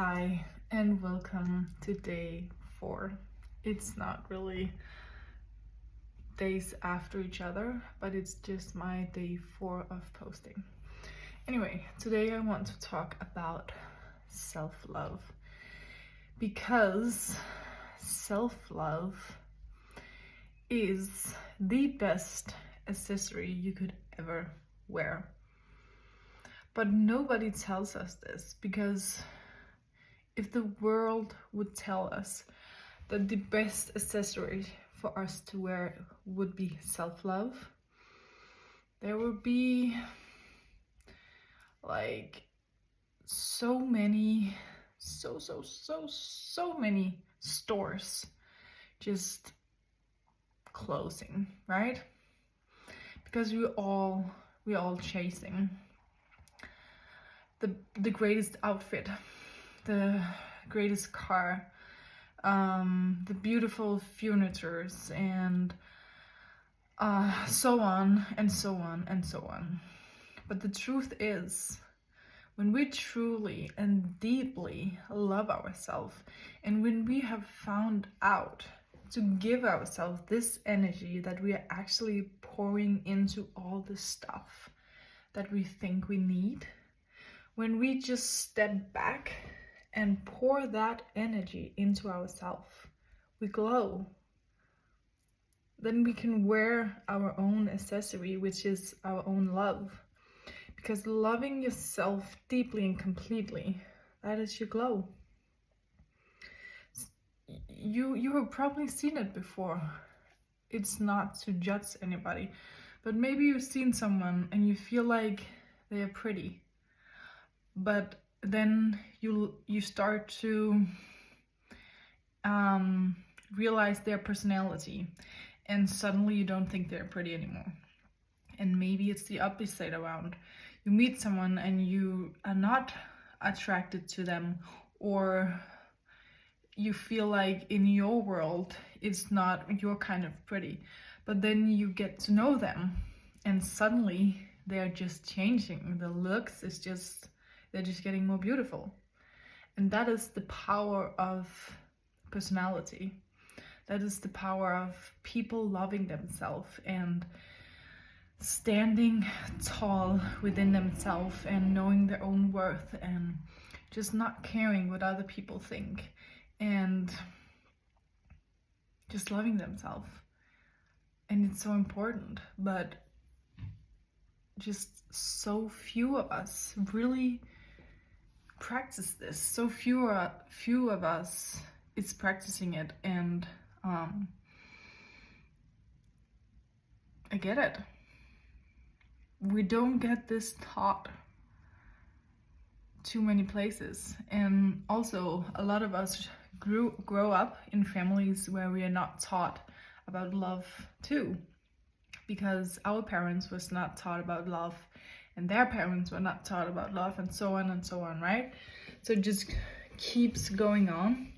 Hi, and welcome to day 4. It's not really days after each other, but it's just my day 4 of posting. Anyway, today I want to talk about self-love, because self-love is the best accessory you could ever wear. But nobody tells us this, because if the world would tell us that the best accessory for us to wear would be self-love, there would be like so many stores just closing, right? Because we all chasing the greatest outfit, the greatest car, the beautiful furnitures, and so on and so on and so on. But the truth is, when we truly and deeply love ourselves, and when we have found out to give ourselves this energy that we are actually pouring into all the stuff that we think we need, when we just step back and pour that energy into ourselves, we glow. Then we can wear our own accessory, which is our own love. Because loving yourself deeply and completely, that is your glow. You have probably seen it before. It's not to judge anybody, but maybe you've seen someone and you feel like they are pretty, but then you start to realize their personality, and suddenly you don't think they're pretty anymore. And maybe it's the opposite around. You meet someone and you are not attracted to them, or you feel like in your world it's not your kind of pretty, but then you get to know them and suddenly they're just changing. The looks is just, they're just getting more beautiful. And that is the power of personality. That is the power of people loving themselves and standing tall within themselves and knowing their own worth and just not caring what other people think and just loving themselves. And it's so important, but just so few of us really practice this. So few of us is practicing it, and I get it. We don't get this taught too many places, and also a lot of us grow up in families where we are not taught about love too, because our parents was not taught about love and their parents were not taught about love, and so on, right? So it just keeps going on.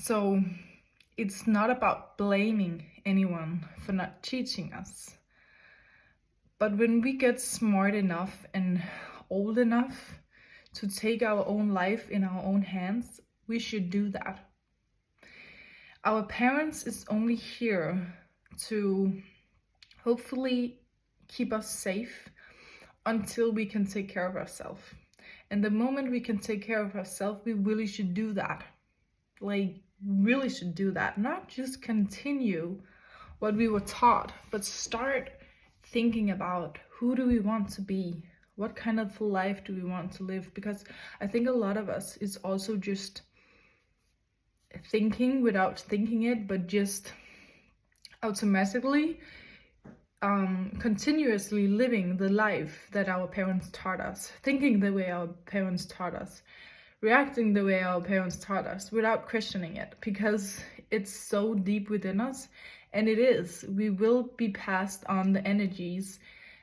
So it's not about blaming anyone for not teaching us, but when we get smart enough and old enough to take our own life in our own hands, we should do that. Our parents is only here to hopefully keep us safe until we can take care of ourselves. And the moment we can take care of ourselves, we really should do that. Like, really should do that. Not just continue what we were taught, but start thinking about who do we want to be? What kind of life do we want to live? Because I think a lot of us is also just thinking without thinking it, but just automatically continuously living the life that our parents taught us, thinking the way our parents taught us, reacting the way our parents taught us without questioning it, because it's so deep within us. And it is. We will be passed on the energies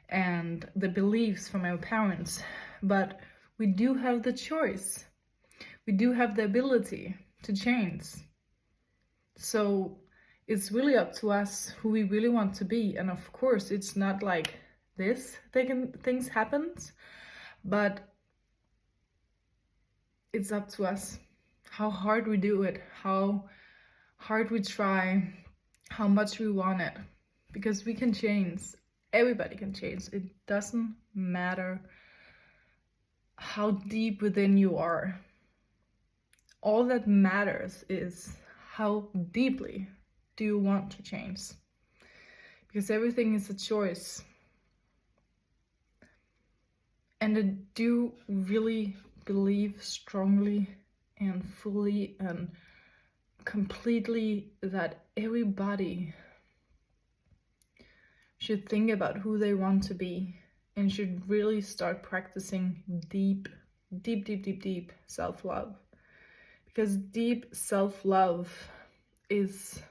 and the beliefs from our parents, but we do have the choice. We do have the ability to change. So it's really up to us who we really want to be. And of course, it's not like this things happens, but it's up to us how hard we do it, how hard we try, how much we want it, because we can change. Everybody can change. It doesn't matter how deep within you are. All that matters is how deeply do you want to change, because everything is a choice. And I do really believe strongly and fully and completely that everybody should think about who they want to be and should really start practicing deep self-love. Because deep self-love is,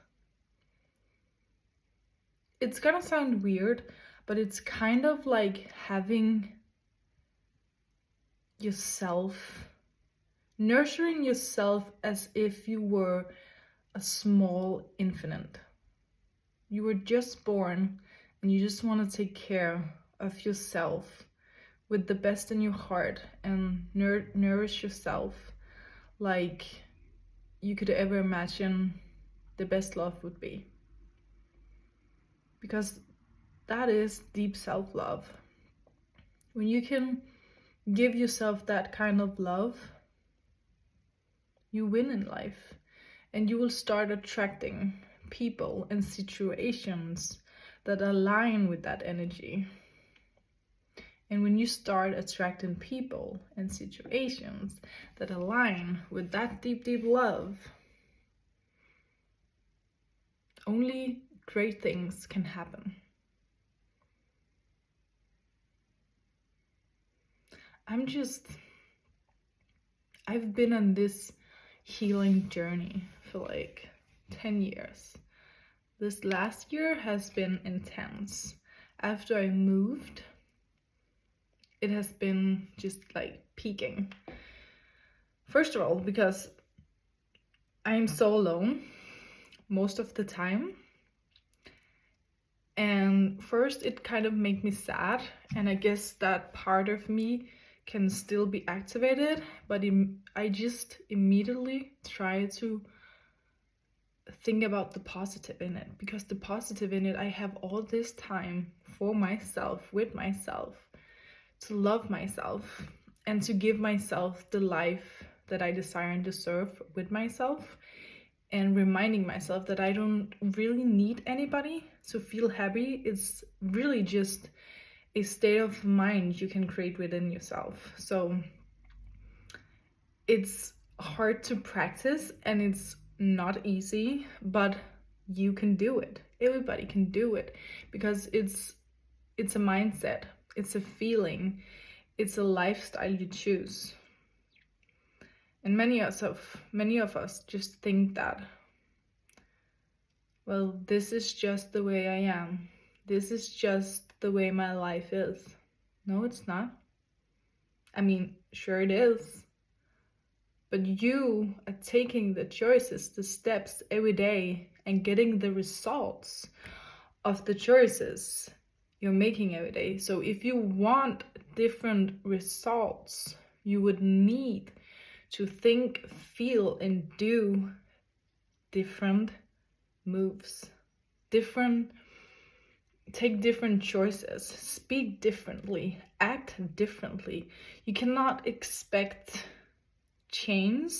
it's gonna sound weird, but it's kind of like having yourself, nurturing yourself as if you were a small infant. You were just born and you just want to take care of yourself with the best in your heart and nourish yourself like you could ever imagine the best love would be. Because that is deep self-love. When you can give yourself that kind of love, you win in life, and you will start attracting people and situations that align with that energy. And when you start attracting people and situations that align with that deep love, only great things can happen. I've been on this healing journey for like 10 years. This last year has been intense. After I moved, it has been just like peaking. First of all, because I'm so alone most of the time. And first it kind of made me sad, and I guess that part of me can still be activated, but I just immediately try to think about the positive in it, because the positive in it, I have all this time for myself, with myself, to love myself and to give myself the life that I desire and deserve with myself, and reminding myself that I don't really need anybody to feel happy. It's really just a state of mind you can create within yourself. So it's hard to practice and it's not easy, but you can do it. Everybody can do it, because it's a mindset, it's a feeling, it's a lifestyle you choose. And many of us just think that, well, this is just the way I am. This is just the way my life is. No, it's not. I mean, sure it is. But you are taking the choices, the steps every day, and getting the results of the choices you're making every day. So if you want different results, you would need to think, feel, and do different moves, take different choices, speak differently, act differently. You cannot expect change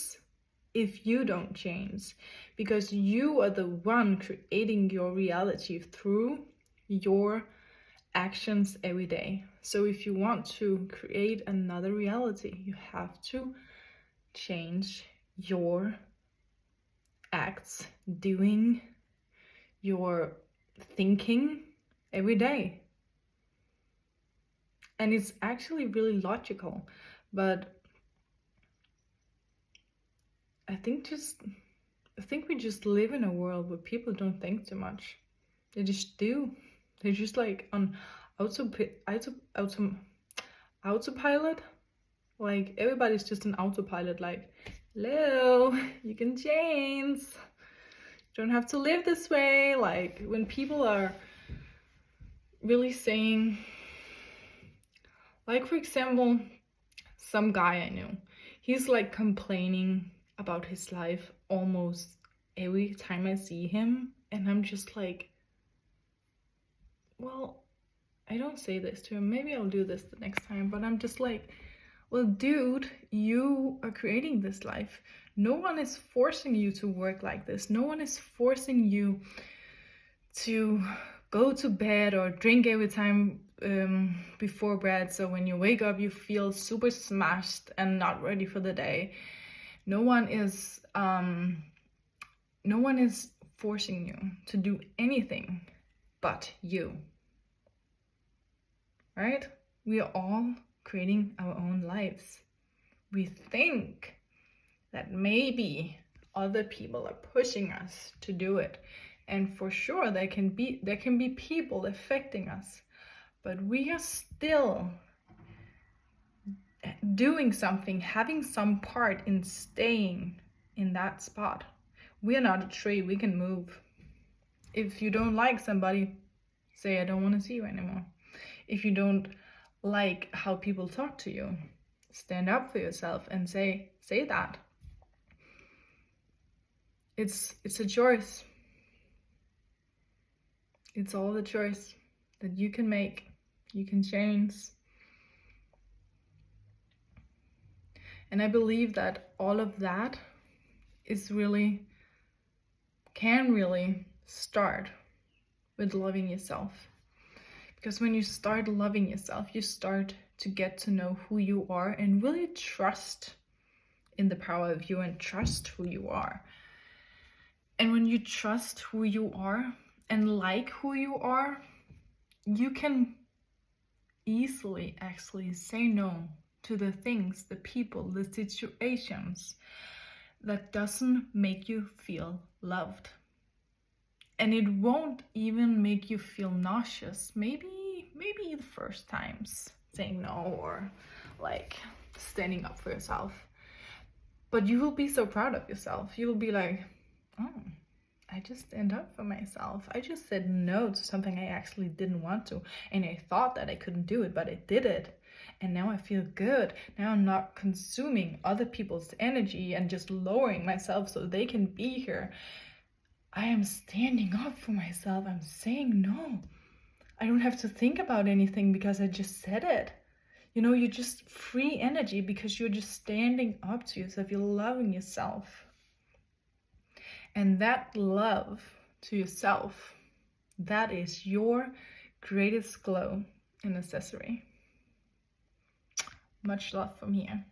if you don't change, because you are the one creating your reality through your actions every day. So if you want to create another reality, you have to change your acts, doing, your thinking every day. And it's actually really logical, but I think we just live in a world where people don't think too much. They just do. They're just like on autopilot. Like everybody's just an autopilot. Like, hello, you can change. You don't have to live this way. Like when people are really saying, like for example, some guy I knew, He's like complaining about his life almost every time I see him. And I'm just like, well, I don't say this to him. Maybe I'll do this the next time. But I'm just like, well, dude, you are creating this life. No one is forcing you to work like this. No one is forcing you to go to bed or drink every time before bed, so when you wake up you feel super smashed and not ready for the day. No one is forcing you to do anything but you, right? We are all creating our own lives. We think that maybe other people are pushing us to do it, and for sure there can be people affecting us, but we are still doing something, having some part in staying in that spot. We are not a tree, we can move. If you don't like somebody, say I don't want to see you anymore. If you don't like how people talk to you, stand up for yourself and say that. It's a choice. It's all the choice that you can make. You can change. And I believe that all of that can really start with loving yourself. Because when you start loving yourself, you start to get to know who you are and really trust in the power of you and trust who you are. And when you trust who you are and like who you are, you can easily actually say no to the things, the people, the situations that doesn't make you feel loved. And it won't even make you feel nauseous. Maybe the first times saying no or like standing up for yourself. But you will be so proud of yourself. You will be like, oh, I just stand up for myself. I just said no to something I actually didn't want to. And I thought that I couldn't do it, but I did it. And now I feel good. Now I'm not consuming other people's energy and just lowering myself so they can be here. I am standing up for myself. I'm saying no. I don't have to think about anything because I just said it. You know, you're just free energy because you're just standing up to yourself. You're loving yourself. And that love to yourself, that is your greatest glow and accessory. Much love from here.